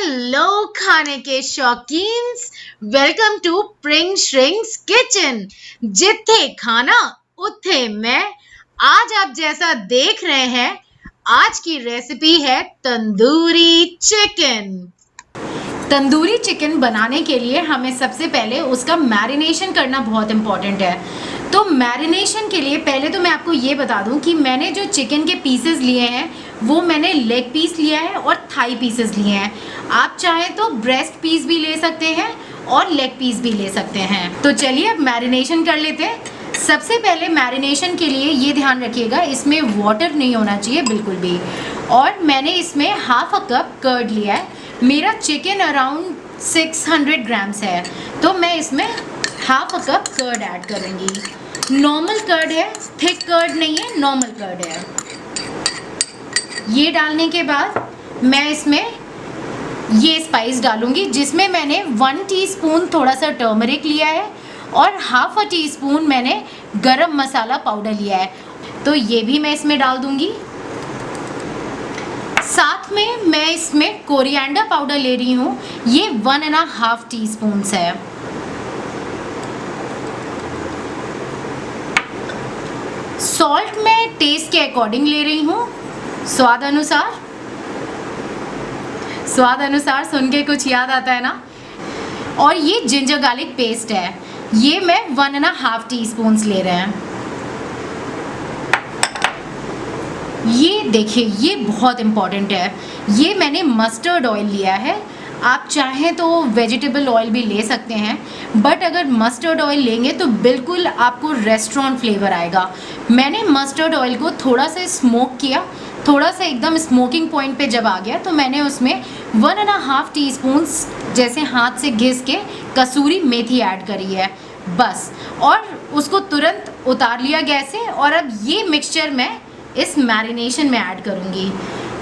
Hello खाने के शौकीन्स, welcome to प्रिंग श्रिंग्स kitchen. जिथे खाना उथे मैं। आज आप जैसा देख रहे हैं, आज की रेसिपी है तंदूरी चिकन। तंदूरी चिकन बनाने के लिए हमें सबसे पहले उसका मैरिनेशन करना बहुत इम्पॉर्टेंट है। तो मैरिनेशन के लिए पहले तो मैं आपको ये बता दूं कि मैंने जो चिकन के पीसेस लिए हैं वो मैंने लेग पीस लिया है और थाई पीसेस लिए हैं। आप चाहें तो ब्रेस्ट पीस भी ले सकते हैं और लेग पीस भी ले सकते हैं। तो चलिए अब मैरिनेशन कर लेते हैं। सबसे पहले मैरिनेशन के लिए ये ध्यान रखिएगा, इसमें वाटर नहीं होना चाहिए बिल्कुल भी। और मैंने इसमें हाफ अ कप कर्ड लिया है। मेरा चिकन अराउंड 600 ग्राम्स है, तो मैं इसमें half a cup curd add करूँगी। नॉर्मल कर्ड है, थिक कर्ड नहीं है, नॉर्मल कर्ड है। ये डालने के बाद मैं इसमें ये स्पाइस डालूंगी, जिसमें मैंने 1 टीस्पून थोड़ा सा टर्मरिक लिया है और हाफ अ टीस्पून मैंने गरम मसाला पाउडर लिया है, तो ये भी मैं इसमें डाल दूंगी। साथ में मैं इसमें कोरिएंडर पाउडर ले रही हूँ, ये 1.5 टीस्पून है। सॉल्ट मैं टेस्ट के अकॉर्डिंग ले रही हूँ, स्वाद अनुसार। स्वाद अनुसार सुन के कुछ याद आता है ना। और ये जिंजर गार्लिक पेस्ट है, ये मैं 1.5 टीस्पून ले रहे हैं। ये देखिए, ये बहुत इम्पॉर्टेंट है। ये मैंने मस्टर्ड ऑयल लिया है। आप चाहें तो वेजिटेबल ऑयल भी ले सकते हैं, बट अगर मस्टर्ड ऑयल लेंगे तो बिल्कुल आपको रेस्टोरेंट फ्लेवर आएगा। मैंने मस्टर्ड ऑयल को थोड़ा सा स्मोक किया, थोड़ा सा एकदम स्मोकिंग पॉइंट पे जब आ गया तो मैंने उसमें 1.5 टीस्पून जैसे हाथ से घिस के कसूरी मेथी ऐड करी है, बस। और उसको तुरंत उतार लिया गैस से। और अब ये मिक्सचर मैं इस मैरिनेशन में ऐड करूँगी।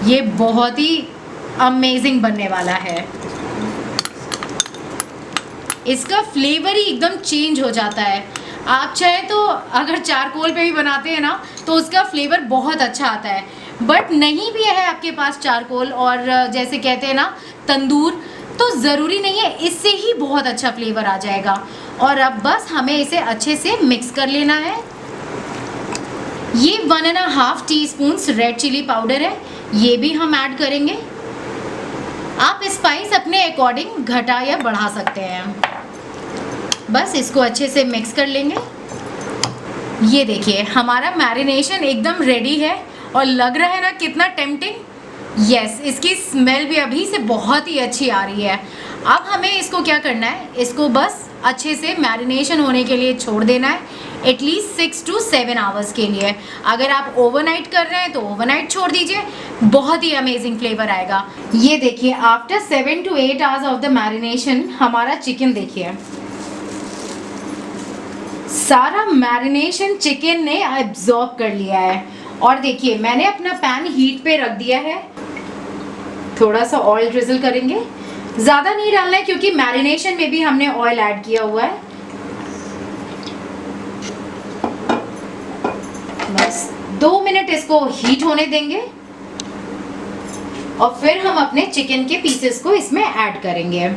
ये बहुत ही अमेजिंग बनने वाला है। इसका फ्लेवर ही एकदम चेंज हो जाता है। आप चाहे तो अगर चारकोल पे भी बनाते हैं ना तो उसका फ्लेवर बहुत अच्छा आता है, बट नहीं भी है आपके पास चारकोल और जैसे कहते हैं ना तंदूर, तो ज़रूरी नहीं है, इससे ही बहुत अच्छा फ्लेवर आ जाएगा। और अब बस हमें इसे अच्छे से मिक्स कर लेना है। ये 1.5 टीस्पून रेड चिली पाउडर है, ये भी हम ऐड करेंगे। आप स्पाइस अपने अकॉर्डिंग घटा या बढ़ा सकते हैं। बस इसको अच्छे से मिक्स कर लेंगे। ये देखिए, हमारा मैरिनेशन एकदम रेडी है और लग रहा है ना कितना टेम्पटिंग। यस, इसकी स्मेल भी अभी से बहुत ही अच्छी आ रही है। अब हमें इसको क्या करना है, इसको बस अच्छे से मैरिनेशन होने के लिए छोड़ देना है, एटलीस्ट 6 to 7 आवर्स के लिए। अगर आप ओवरनाइट कर रहे हैं तो ओवरनाइट छोड़ दीजिए, बहुत ही अमेजिंग फ्लेवर आएगा। ये देखिए, after 7 to 8 hours of the marination हमारा चिकन देखिए, सारा मैरिनेशन चिकन ने एब्जॉर्ब कर लिया है। और देखिए, मैंने अपना पैन हीट पे रख दिया है। थोड़ा सा ऑयल ड्रिजल करेंगे, ज़्यादा नहीं डालना है क्योंकि मैरिनेशन में भी हमने ऑयल ऐड किया हुआ है। बस 2 मिनट इसको हीट होने देंगे और फिर हम अपने चिकन के पीसेस को इसमें ऐड करेंगे।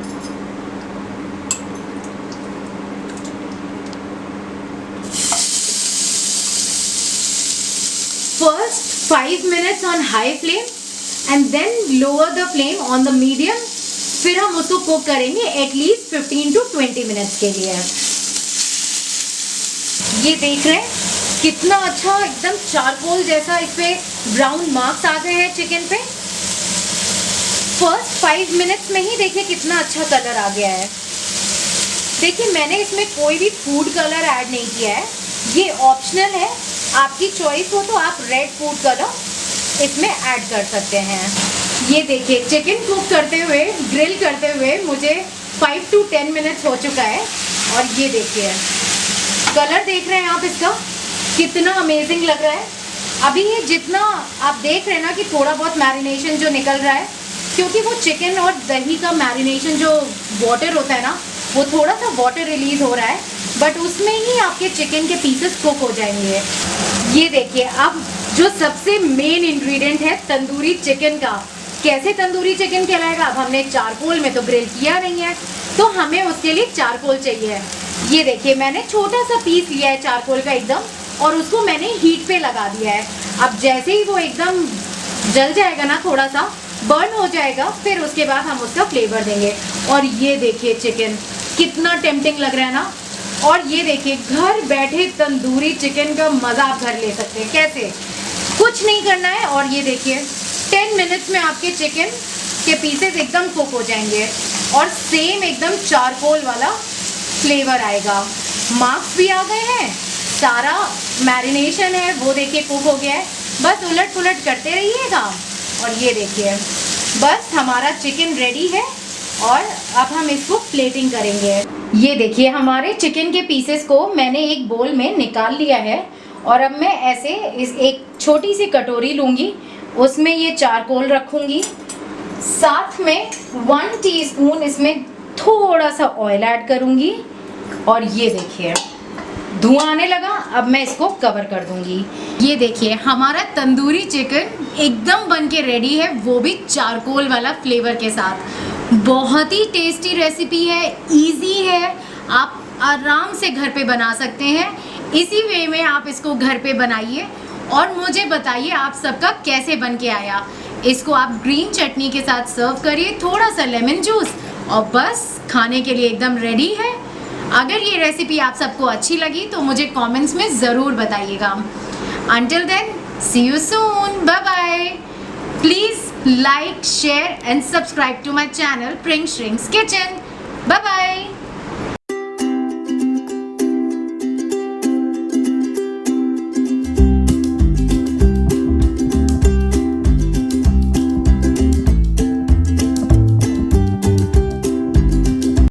First 5 minutes on high flame and then lower the flame on the medium। फिर हम उसको कुक करेंगे एटलीस्ट 15 to 20 मिनट्स के लिए। ये देख रहे हैं कितना अच्छा एकदम चारकोल जैसा इस पे ब्राउन मार्क्स आ गए हैं चिकन पे। फर्स्ट 5 मिनट्स में ही देखिए कितना अच्छा कलर आ गया है। देखिए, मैंने इसमें कोई भी फूड कलर ऐड नहीं किया है, ये ऑप्शनल है। आपकी चॉइस हो तो आप रेड फूड कलर इसमें ऐड कर सकते हैं। ये देखिए, चिकन कुक करते हुए, ग्रिल करते हुए मुझे 5 to 10 मिनट्स हो चुका है। और ये देखिए, कलर देख रहे हैं आप इसका कितना अमेजिंग लग रहा है। अभी ये जितना आप देख रहे हैं ना कि थोड़ा बहुत मैरिनेशन जो निकल रहा है, क्योंकि वो चिकन और दही का मैरिनेशन जो वाटर होता है ना, वो थोड़ा सा वाटर रिलीज हो रहा है, बट उसमें ही आपके चिकन के पीसेस कुक हो जाएंगे। ये देखिए, अब जो सबसे मेन इंग्रेडिएंट है तंदूरी चिकन का, कैसे तंदूरी चिकन कहलाएगा? अब हमने चारकोल में तो ग्रिल किया नहीं है, तो हमें उसके लिए चारकोल चाहिए। ये देखिए मैंने छोटा सा पीस लिया है चारकोल का एकदम, और उसको मैंने हीट पे लगा दिया है। अब जैसे ही वो एकदम जल जाएगा ना, थोड़ा सा बर्न हो जाएगा, फिर उसके बाद हम उसका फ्लेवर देंगे। और ये देखिए चिकन कितना टेम्पटिंग लग रहा है ना। और ये देखिए घर बैठे तंदूरी चिकन का मज़ा आप घर ले सकते हैं। कैसे? कुछ नहीं करना है, और ये देखिए 10 मिनट्स में आपके चिकन के पीसेस एकदम कुक हो जाएंगे और सेम एकदम चारकोल वाला फ्लेवर आएगा। मार्क्स भी आ गए हैं, सारा मैरिनेशन है वो देखिए कुक हो गया है। बस उलट पुलट करते रहिएगा। और ये देखिए बस हमारा चिकन रेडी है, और अब हम इसको प्लेटिंग करेंगे। ये देखिए हमारे चिकन के पीसेस को मैंने एक बोल में निकाल लिया है, और अब मैं ऐसे इस एक छोटी सी कटोरी लूँगी, उसमें ये चारकोल रखूँगी, साथ में 1 टीस्पून इसमें थोड़ा सा ऑयल ऐड करूँगी, और ये देखिए धुआं आने लगा। अब मैं इसको कवर कर दूंगी। ये देखिए हमारा तंदूरी चिकन एकदम बन के रेडी है, वो भी चारकोल वाला फ्लेवर के साथ। बहुत ही टेस्टी रेसिपी है, इजी है, आप आराम से घर पे बना सकते हैं। इसी वे में आप इसको घर पे बनाइए और मुझे बताइए आप सबका कैसे बन के आया। इसको आप ग्रीन चटनी के साथ सर्व करिए, थोड़ा सा लेमन जूस, और बस खाने के लिए एकदम रेडी है। अगर ये रेसिपी आप सबको अच्छी लगी तो मुझे कमेंट्स में ज़रूर बताइएगा। Until then, see you soon. Bye bye. Please like, share and subscribe to my channel Pring Shrink's Kitchen. Bye bye.